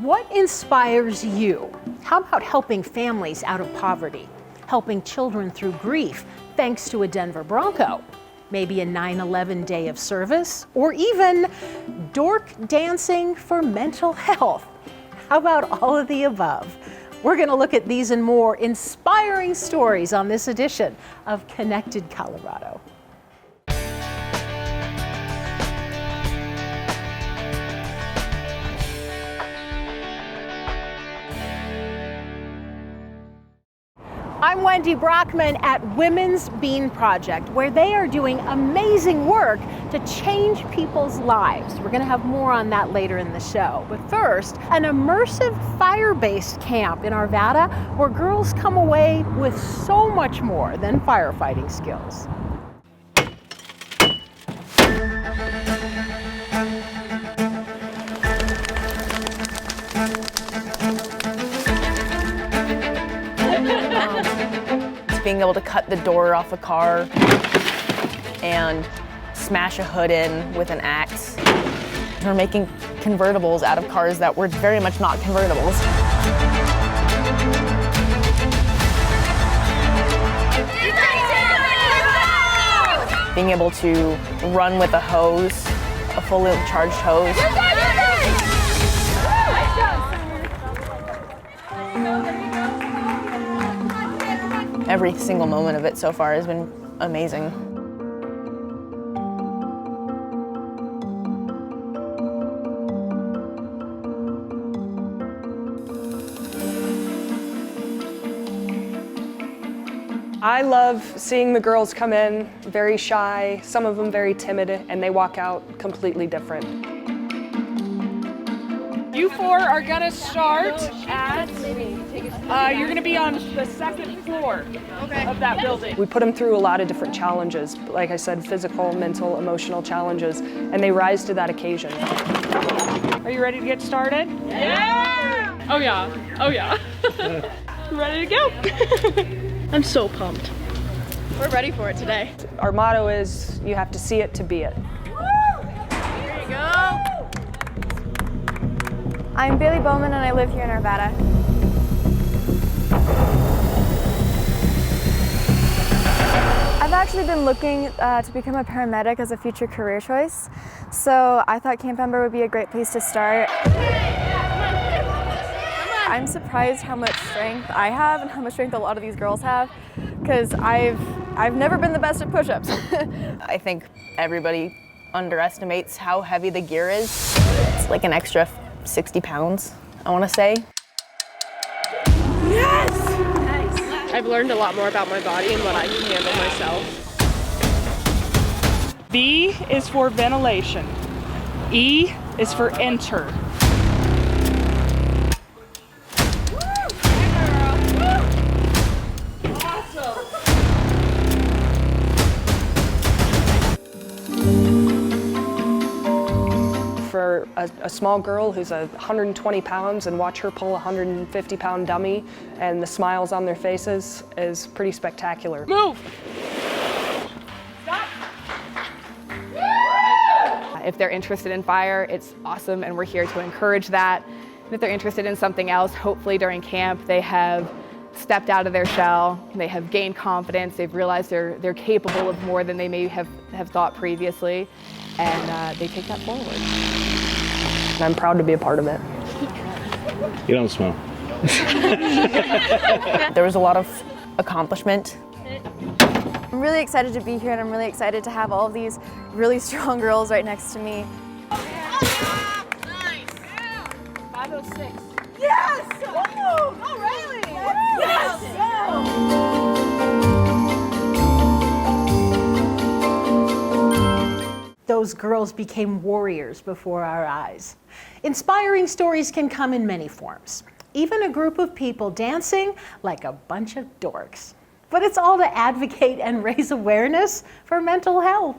What inspires you? How about helping families out of poverty? Helping children through grief thanks to a Denver Bronco? Maybe a 9/11 day of service? Or even dork dancing for mental health? How about all of the above? We're going to look at these and more inspiring stories on this edition of Connected Colorado. I'm Wendy Brockman at Women's Bean Project, where they are doing amazing work to change people's lives. We're going to have more on that later in the show. But first, an immersive fire-based camp in Arvada where girls come away with so much more than firefighting skills. Being able to cut the door off a car and smash a hood in with an axe. We're making convertibles out of cars that were very much not convertibles. Being able to run with a hose, a fully charged hose. Every single moment of it so far has been amazing. I love seeing the girls come in very shy, some of them very timid, and they walk out completely different. You four are gonna start at, you're gonna be on the second floor of that building. We put them through a lot of different challenges, like I said, physical, mental, emotional challenges, and they rise to that occasion. Are you ready to get started? Yeah! Oh yeah, oh yeah. Ready to go? I'm so pumped. We're ready for it today. Our motto is, you have to see it to be it. Here you go. I'm Bailey Bowman and I live here in Arvada. I've actually been looking to become a paramedic as a future career choice, so I thought Camp Ember would be a great place to start. I'm surprised how much strength I have and how much strength a lot of these girls have, because I've never been the best at push-ups. I think everybody underestimates how heavy the gear is. It's like an extra 60 pounds, I want to say. Yes! Nice. I've learned a lot more about my body and what I can handle myself. V is for ventilation. E is for enter. For a small girl who's 120 pounds and watch her pull a 150-pound dummy and the smiles on their faces is pretty spectacular. Move! If they're interested in fire, it's awesome and we're here to encourage that. And if they're interested in something else, hopefully during camp they have stepped out of their shell, they have gained confidence, they've realized they're capable of more than they may have thought previously, and they take that forward. And I'm proud to be a part of it. You don't smell. There was a lot of accomplishment. I'm really excited to be here and I'm really excited to have all of these really strong girls right next to me. 506. Yes! Oh, Riley! Yes! Those girls became warriors before our eyes. Inspiring stories can come in many forms. Even a group of people dancing like a bunch of dorks. But it's all to advocate and raise awareness for mental health.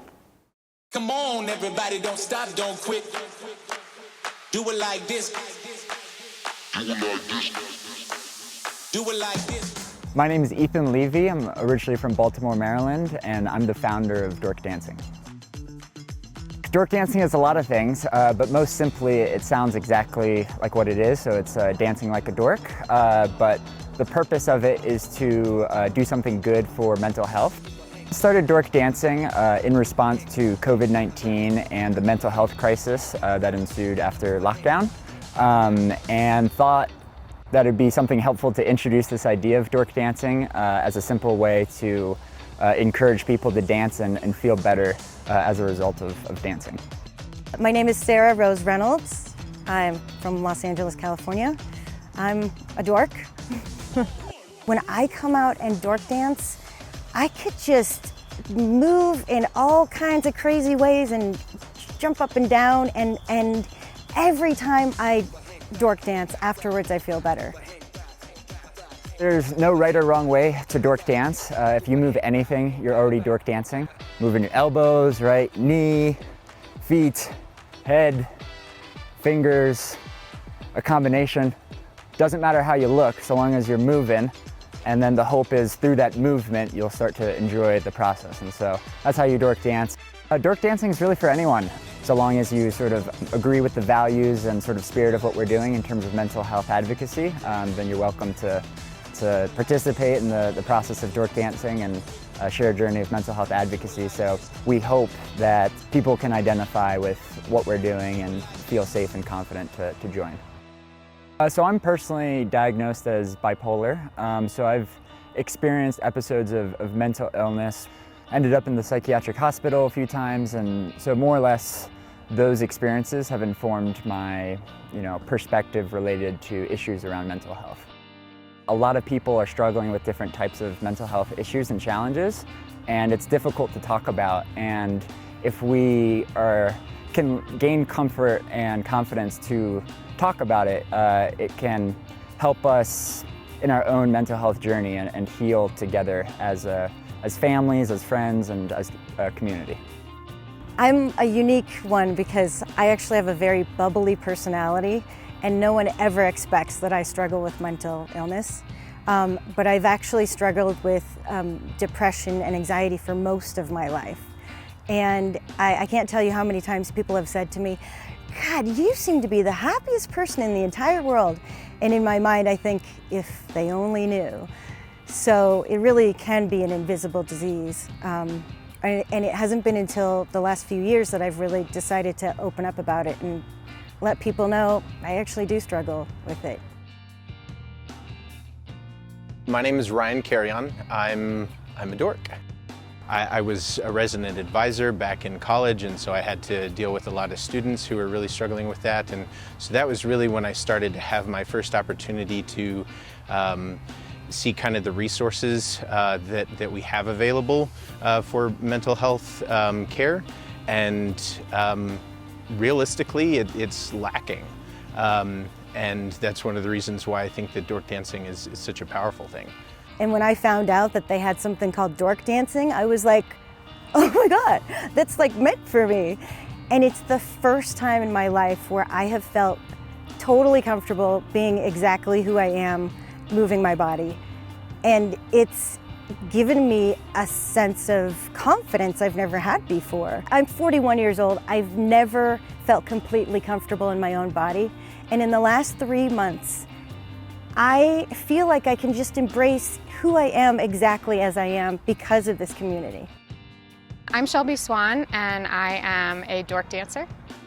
Come on, everybody, don't stop, don't quit. Do it like this. Do it like this. Do it like this. My name is Ethan Levy. I'm originally from Baltimore, Maryland, and I'm the founder of Dork Dancing. Dork dancing is a lot of things, but most simply it sounds exactly like what it is, so it's dancing like a dork, but the purpose of it is to do something good for mental health. I started dork dancing in response to COVID-19 and the mental health crisis that ensued after lockdown, and thought that it'd be something helpful to introduce this idea of dork dancing as a simple way to encourage people to dance and feel better as a result of dancing. My name is Sarah Rose Reynolds. I'm from Los Angeles, California. I'm a dork. When I come out and dork dance, I could just move in all kinds of crazy ways and jump up and down, and every time I dork dance, afterwards I feel better. There's no right or wrong way to dork dance. If you move anything, you're already dork dancing. Moving your elbows, right, knee, feet, head, fingers, a combination. Doesn't matter how you look, so long as you're moving. And then the hope is through that movement, you'll start to enjoy the process. And so that's how you dork dance. Dork dancing is really for anyone, so long as you sort of agree with the values and sort of spirit of what we're doing in terms of mental health advocacy, then you're welcome to participate in the process of dork dancing and share a journey of mental health advocacy. So we hope that people can identify with what we're doing and feel safe and confident to join. So I'm personally diagnosed as bipolar. So I've experienced episodes of mental illness, ended up in the psychiatric hospital a few times, and so more or less those experiences have informed my perspective related to issues around mental health. A lot of people are struggling with different types of mental health issues and challenges, and it's difficult to talk about. And if we can gain comfort and confidence to talk about it, it can help us in our own mental health journey and heal together as families, as friends, and as a community. I'm a unique one because I actually have a very bubbly personality, and no one ever expects that I struggle with mental illness. But I've actually struggled with depression and anxiety for most of my life. And I can't tell you how many times people have said to me, "God, you seem to be the happiest person in the entire world." And in my mind, I think, if they only knew. So it really can be an invisible disease. And it hasn't been until the last few years that I've really decided to open up about it and let people know I actually do struggle with it. My name is Ryan Carrion. I'm a dork. I was a resident advisor back in college, and so I had to deal with a lot of students who were really struggling with that. And so that was really when I started to have my first opportunity to see kind of the resources that we have available for mental health care. And realistically, it's lacking. And that's one of the reasons why I think that dork dancing is such a powerful thing. And when I found out that they had something called dork dancing, I was like, oh my God, that's like meant for me. And it's the first time in my life where I have felt totally comfortable being exactly who I am, moving my body. And it's given me a sense of confidence I've never had before. I'm 41 years old. I've never felt completely comfortable in my own body. And in the last 3 months, I feel like I can just embrace who I am exactly as I am because of this community. I'm Shelby Swan, and I am a dork dancer.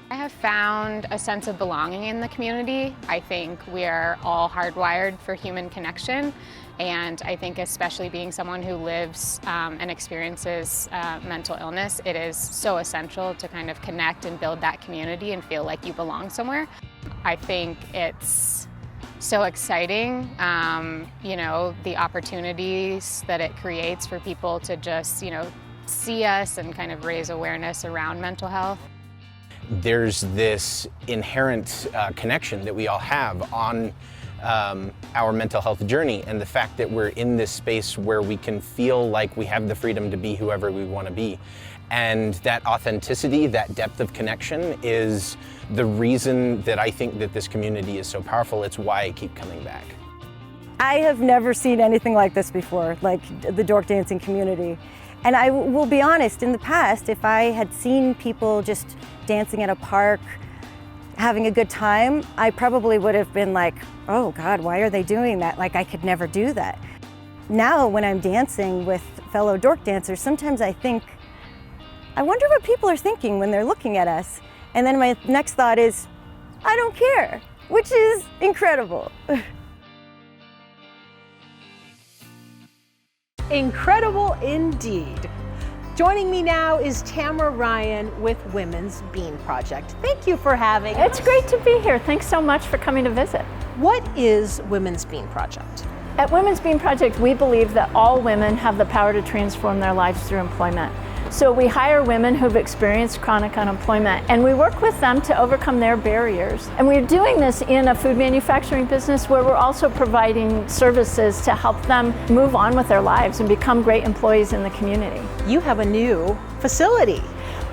I have found a sense of belonging in the community. I think we are all hardwired for human connection, and I think especially being someone who lives and experiences mental illness, it is so essential to kind of connect and build that community and feel like you belong somewhere. I think it's so exciting, the opportunities that it creates for people to just, see us and kind of raise awareness around mental health. There's this inherent connection that we all have on our mental health journey, and the fact that we're in this space where we can feel like we have the freedom to be whoever we want to be. And that authenticity, that depth of connection is the reason that I think that this community is so powerful. It's why I keep coming back. I have never seen anything like this before, like the dork dancing community. And I will be honest, in the past, if I had seen people just dancing at a park, having a good time, I probably would have been like, oh God, why are they doing that? Like, I could never do that. Now, when I'm dancing with fellow dork dancers, sometimes I think, I wonder what people are thinking when they're looking at us. And then my next thought is, I don't care, which is incredible. Incredible indeed. Joining me now is Tamara Ryan with Women's Bean Project. Thank you for having us. It's great to be here. Thanks so much for coming to visit. What is Women's Bean Project? At Women's Bean Project, we believe that all women have the power to transform their lives through employment. So we hire women who've experienced chronic unemployment, and we work with them to overcome their barriers. And we're doing this in a food manufacturing business where we're also providing services to help them move on with their lives and become great employees in the community. You have a new facility.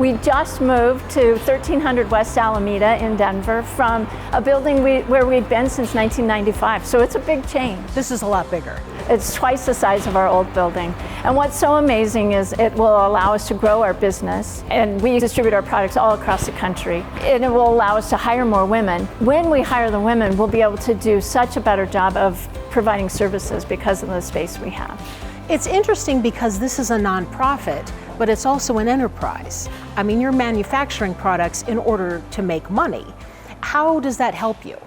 We just moved to 1300 West Alameda in Denver from a building where we'd been since 1995, so it's a big change. This is a lot bigger. It's twice the size of our old building. And what's so amazing is it will allow us to grow our business, and we distribute our products all across the country. And it will allow us to hire more women. When we hire the women, we'll be able to do such a better job of providing services because of the space we have. It's interesting because this is a nonprofit, but it's also an enterprise. I mean, you're manufacturing products in order to make money. How does that help you?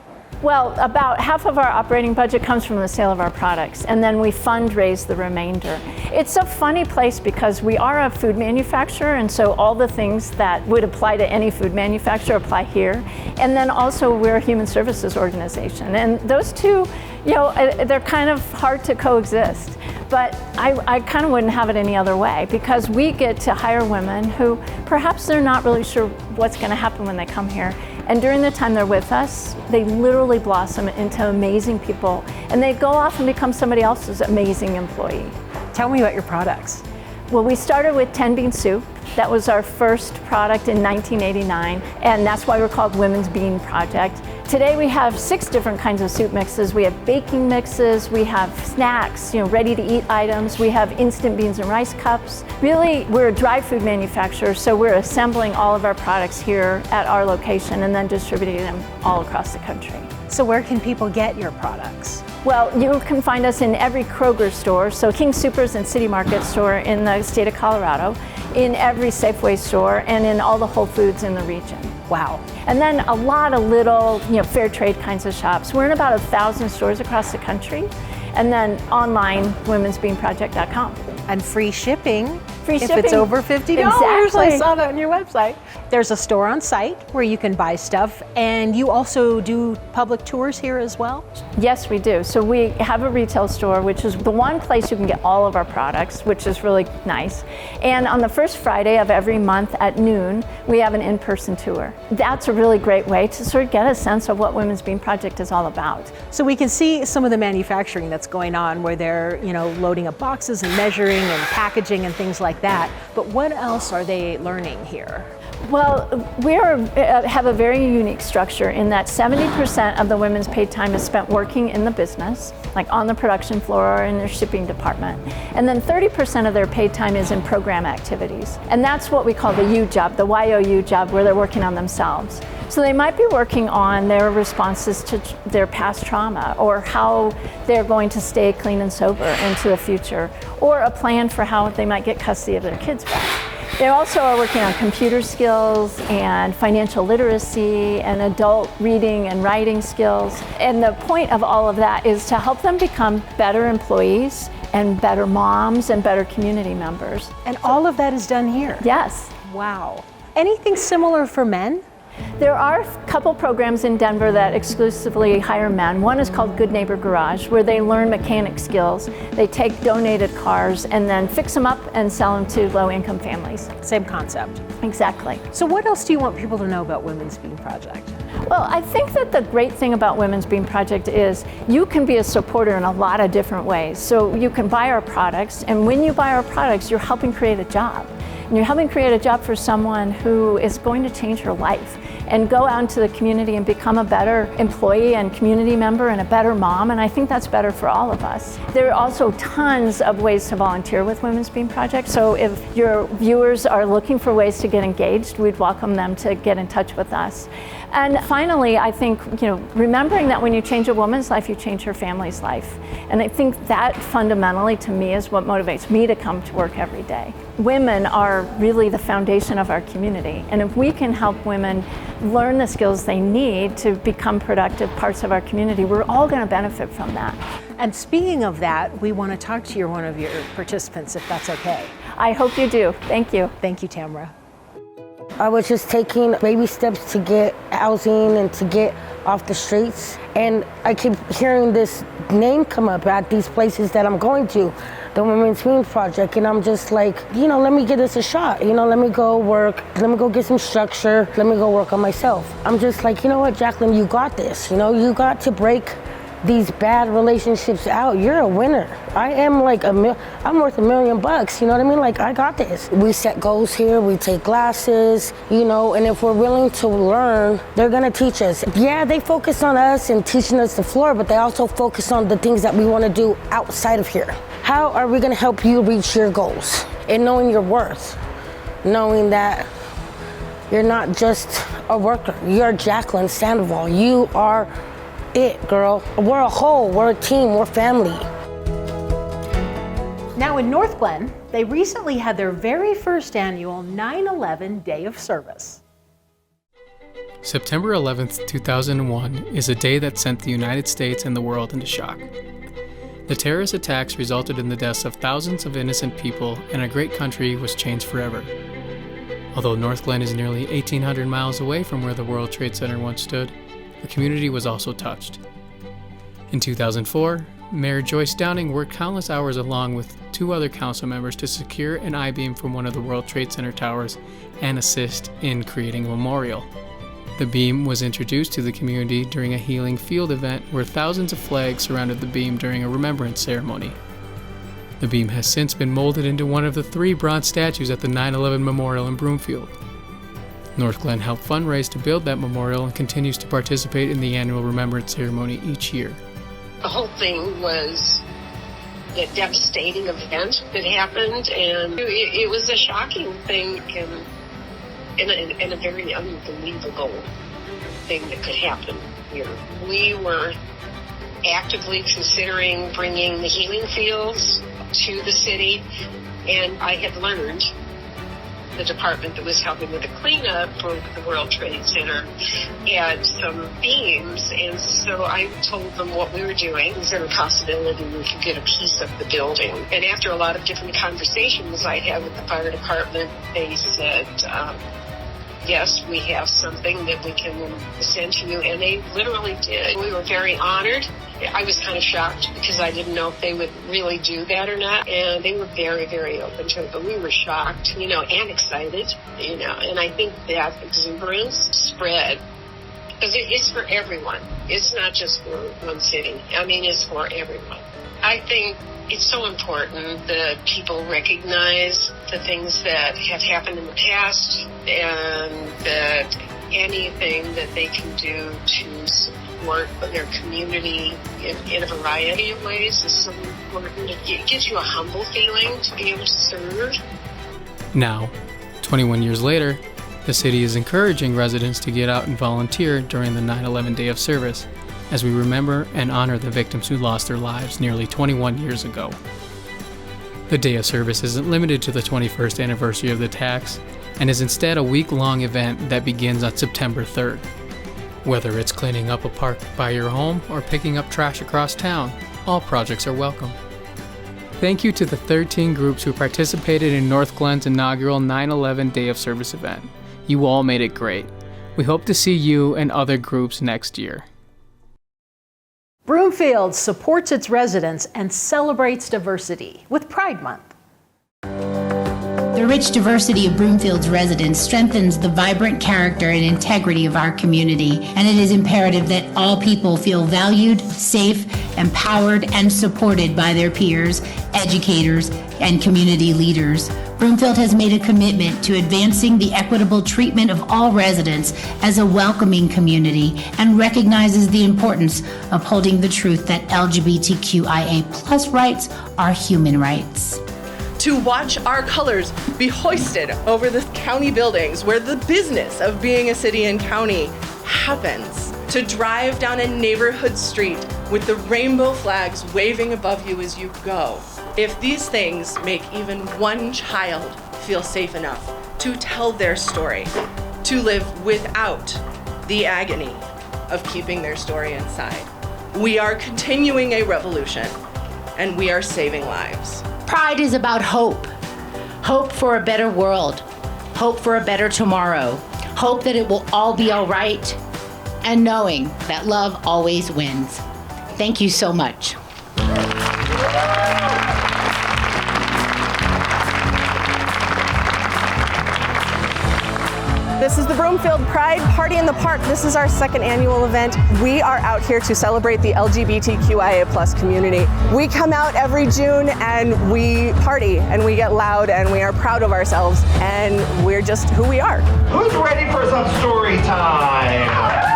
Well, about half of our operating budget comes from the sale of our products, and then we fundraise the remainder. It's a funny place because we are a food manufacturer, and so all the things that would apply to any food manufacturer apply here. And then also we're a human services organization, and those two, you know, they're kind of hard to coexist. But I kind of wouldn't have it any other way, because we get to hire women who perhaps they're not really sure what's going to happen when they come here. And during the time they're with us, they literally blossom into amazing people, and they go off and become somebody else's amazing employee. Tell me about your products. Well, we started with 10 bean soup. That was our first product in 1989, and that's why we're called Women's Bean Project. Today we have 6 different kinds of soup mixes. We have baking mixes, we have snacks, ready to eat items, we have instant beans and rice cups. Really, we're a dry food manufacturer, so we're assembling all of our products here at our location and then distributing them all across the country. So where can people get your products? Well, you can find us in every Kroger store, so King Soopers and City Market store in the state of Colorado, in every Safeway store, and in all the Whole Foods in the region. Wow. And then a lot of little, fair trade kinds of shops. We're in about 1,000 stores across the country. And then online, womensbeanproject.com. And free shipping. Free if shipping. it's over $50. Exactly. I saw that on your website. There's a store on site where you can buy stuff, and you also do public tours here as well? Yes, we do. So we have a retail store, which is the one place you can get all of our products, which is really nice. And on the first Friday of every month at noon, we have an in-person tour. That's a really great way to sort of get a sense of what Women's Bean Project is all about. So we can see some of the manufacturing that's going on where they're, loading up boxes and measuring and packaging and things like that. But what else are they learning here? Well, we have a very unique structure in that 70% of the women's paid time is spent working in the business, like on the production floor or in their shipping department. And then 30% of their paid time is in program activities. And that's what we call the U job, the YOU job, where they're working on themselves. So they might be working on their responses to their past trauma, or how they're going to stay clean and sober into the future, or a plan for how they might get custody of their kids back. They also are working on computer skills and financial literacy and adult reading and writing skills. And the point of all of that is to help them become better employees and better moms and better community members. And all of that is done here? Yes. Wow. Anything similar for men? There are a couple programs in Denver that exclusively hire men. One is called Good Neighbor Garage, where they learn mechanic skills. They take donated cars and then fix them up and sell them to low-income families. Same concept. Exactly. So what else do you want people to know about Women's Bean Project? Well, I think that the great thing about Women's Bean Project is you can be a supporter in a lot of different ways. So you can buy our products, and when you buy our products, you're helping create a job. And you're helping create a job for someone who is going to change her life. and go out into the community and become a better employee and community member and a better mom, and I think that's better for all of us. There are also tons of ways to volunteer with Women's Beam Project, so if your viewers are looking for ways to get engaged, we'd welcome them to get in touch with us. And finally, I think, remembering that when you change a woman's life, you change her family's life. And I think that fundamentally, to me, is what motivates me to come to work every day. Women are really the foundation of our community. And if we can help women learn the skills they need to become productive parts of our community, we're all going to benefit from that. And speaking of that, we want to talk to one of your participants, if that's okay. I hope you do. Thank you. Thank you, Tamara. I was just taking baby steps to get housing and to get off the streets. And I keep hearing this name come up at these places that I'm going to, the Women's Beam Project. And I'm just like, let me give this a shot. Let me go work. Let me go get some structure. Let me go work on myself. I'm just like, you know what, Jacqueline, you got this. You got to break these bad relationships out. You're a winner. I am like I'm worth $1 million. You know what I mean? Like, I got this. We set goals here. We take classes, and if we're willing to learn, they're gonna teach us. Yeah, they focus on us and teaching us the floor, but they also focus on the things that we want to do outside of here. How are we gonna help you reach your goals? And knowing your worth, knowing that you're not just a worker. You're Jacqueline Sandoval. You are it, girl. We're a whole, we're a team, we're family. Now in North Glen, they recently had their very first annual 9/11 Day of Service. September 11th, 2001 is a day that sent the United States and the world into shock. The terrorist attacks resulted in the deaths of thousands of innocent people, and a great country was changed forever. Although North Glen is nearly 1,800 miles away from where the World Trade Center once stood, the community was also touched. In 2004, Mayor Joyce Downing worked countless hours along with 2 other council members to secure an I-beam from one of the World Trade Center towers and assist in creating a memorial. The beam was introduced to the community during a healing field event where thousands of flags surrounded the beam during a remembrance ceremony. The beam has since been molded into one of the 3 bronze statues at the 9/11 Memorial in Broomfield. North Glen helped fundraise to build that memorial and continues to participate in the annual remembrance ceremony each year. The whole thing was a devastating event that happened, and it was a shocking thing and a very unbelievable thing that could happen here. We were actively considering bringing the healing fields to the city, and I had learned the department that was helping with the cleanup for the World Trade Center had some beams, and so I told them what we were doing. Is there a possibility we could get a piece of the building? And after a lot of different conversations I had with the fire department, they said, yes, we have something that we can send to you, and they literally did. We were very honored. I was kind of shocked because I didn't know if they would really do that or not, and they were very, very open to it, but we were shocked, and excited, and I think that exuberance spread because it's for everyone. It's not just for one city. It's for everyone. I think it's so important that people recognize the things that have happened in the past and that anything that they can do to support their community in a variety of ways is so important. It gives you a humble feeling to be able to serve. Now, 21 years later, the city is encouraging residents to get out and volunteer during the 9/11 Day of Service, as we remember and honor the victims who lost their lives nearly 21 years ago. The Day of Service isn't limited to the 21st anniversary of the attacks, and is instead a week-long event that begins on September 3rd. Whether it's cleaning up a park by your home or picking up trash across town, all projects are welcome. Thank you to the 13 groups who participated in North Glen's inaugural 9/11 Day of Service event. You all made it great. We hope to see you and other groups next year. Broomfield supports its residents and celebrates diversity with Pride Month. The rich diversity of Broomfield's residents strengthens the vibrant character and integrity of our community, and it is imperative that all people feel valued, safe, empowered, and supported by their peers, educators, and community leaders. Broomfield has made a commitment to advancing the equitable treatment of all residents as a welcoming community and recognizes the importance of holding the truth that LGBTQIA+ rights are human rights. To watch our colors be hoisted over the county buildings where the business of being a city and county happens. To drive down a neighborhood street with the rainbow flags waving above you as you go. If these things make even one child feel safe enough to tell their story, to live without the agony of keeping their story inside, we are continuing a revolution and we are saving lives. Pride is about hope. Hope for a better world. Hope for a better tomorrow. Hope that it will all be all right. And knowing that love always wins. Thank you so much. This is the Broomfield Pride Party in the Park. This is our second annual event. We are out here to celebrate the LGBTQIA+ community. We come out every June and we party and we get loud and we are proud of ourselves and we're just who we are. Who's ready for some story time?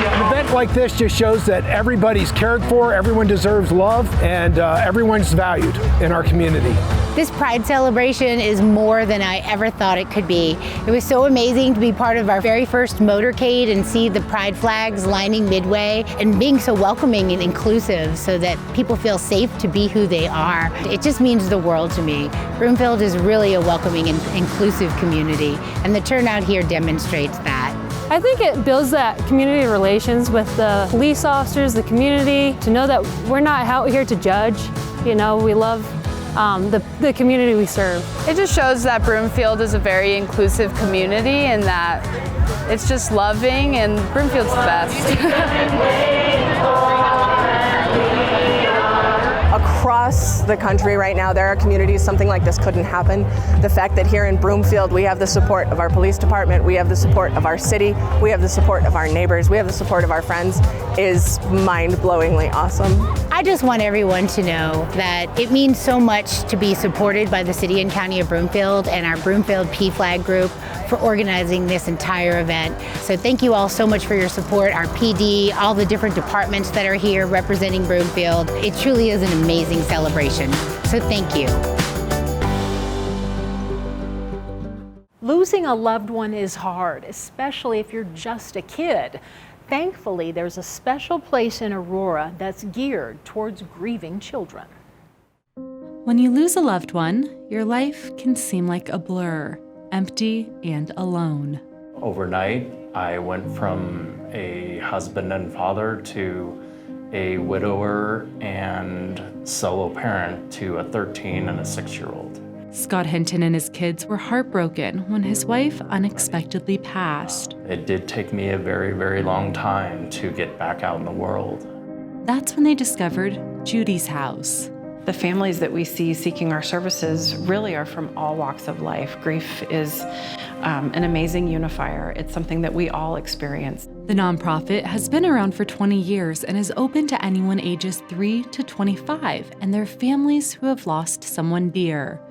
An event like this just shows that everybody's cared for, everyone deserves love, and everyone's valued in our community. This Pride celebration is more than I ever thought it could be. It was so amazing to be part of our very first motorcade and see the Pride flags lining Midway and being so welcoming and inclusive so that people feel safe to be who they are. It just means the world to me. Broomfield is really a welcoming and inclusive community, and the turnout here demonstrates that. I think it builds that community relations with the police officers, the community, to know that we're not out here to judge. You know, we love the community we serve. It just shows that Broomfield is a very inclusive community and that it's just loving, and Broomfield's the best. Across the country right now, there are communities something like this couldn't happen. The fact that here in Broomfield we have the support of our police department, we have the support of our city, we have the support of our neighbors, we have the support of our friends is mind-blowingly awesome. I just want everyone to know that it means so much to be supported by the City and County of Broomfield and our Broomfield P-Flag group for organizing this entire event. So thank you all so much for your support, our PD, all the different departments that are here representing Broomfield. It truly is an amazing celebration. So thank you. Losing a loved one is hard, especially if you're just a kid. Thankfully, there's a special place in Aurora that's geared towards grieving children. When you lose a loved one, your life can seem like a blur, empty and alone. Overnight, I went from a husband and father to a widower and solo parent to a 13 and a 6-year-old. Scott Hinton and his kids were heartbroken when his wife unexpectedly passed. It did take me a very, very long time to get back out in the world. That's when they discovered Judy's house. The families that we see seeking our services really are from all walks of life. Grief is an amazing unifier. It's something that we all experience. The nonprofit has been around for 20 years and is open to anyone ages 3 to 25 and their families who have lost someone dear.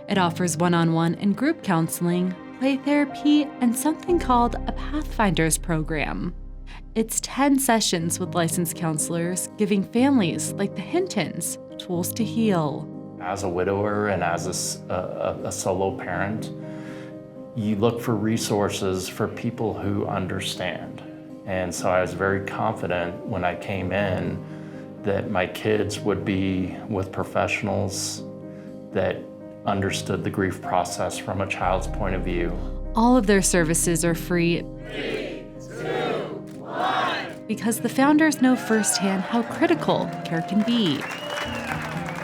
It offers one-on-one and group counseling, play therapy, and something called a Pathfinders program. It's 10 sessions with licensed counselors, giving families like the Hintons tools to heal. As a widower and as a solo parent, you look for resources for people who understand. And so I was very confident when I came in that my kids would be with professionals that understood the grief process from a child's point of view. All of their services are free. 3, 2, 1. Because the founders know firsthand how critical care can be.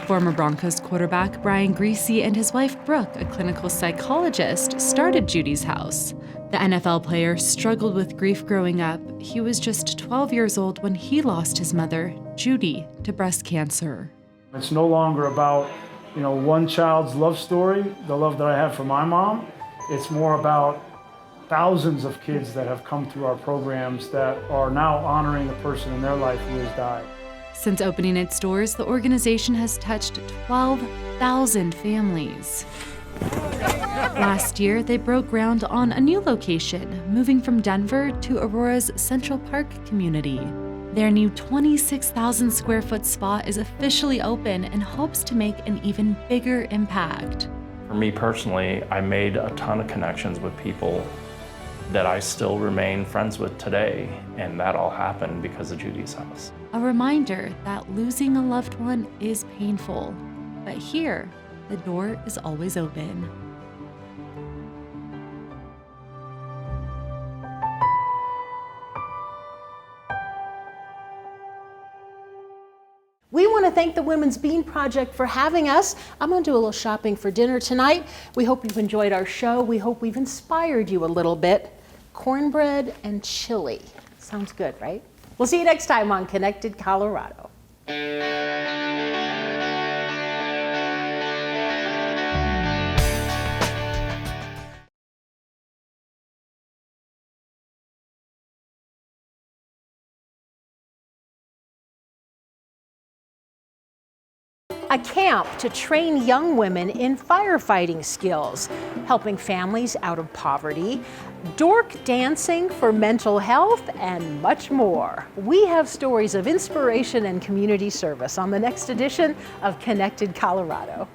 Former Broncos quarterback Brian Greasy and his wife Brooke, a clinical psychologist, started Judy's house. The NFL player struggled with grief growing up. He was just 12 years old when he lost his mother, Judy, to breast cancer. It's no longer about, one child's love story, the love that I have for my mom. It's more about thousands of kids that have come through our programs that are now honoring the person in their life who has died. Since opening its doors, the organization has touched 12,000 families. Last year, they broke ground on a new location, moving from Denver to Aurora's Central Park community. Their new 26,000 square foot spa is officially open and hopes to make an even bigger impact. For me personally, I made a ton of connections with people that I still remain friends with today, and that all happened because of Judy's house. A reminder that losing a loved one is painful, but here, the door is always open. We want to thank the Women's Bean Project for having us. I'm going to do a little shopping for dinner tonight. We hope you've enjoyed our show. We hope we've inspired you a little bit. Cornbread and chili. Sounds good, right? We'll see you next time on Connected Colorado. A camp to train young women in firefighting skills, helping families out of poverty, dork dancing for mental health, and much more. We have stories of inspiration and community service on the next edition of Connected Colorado.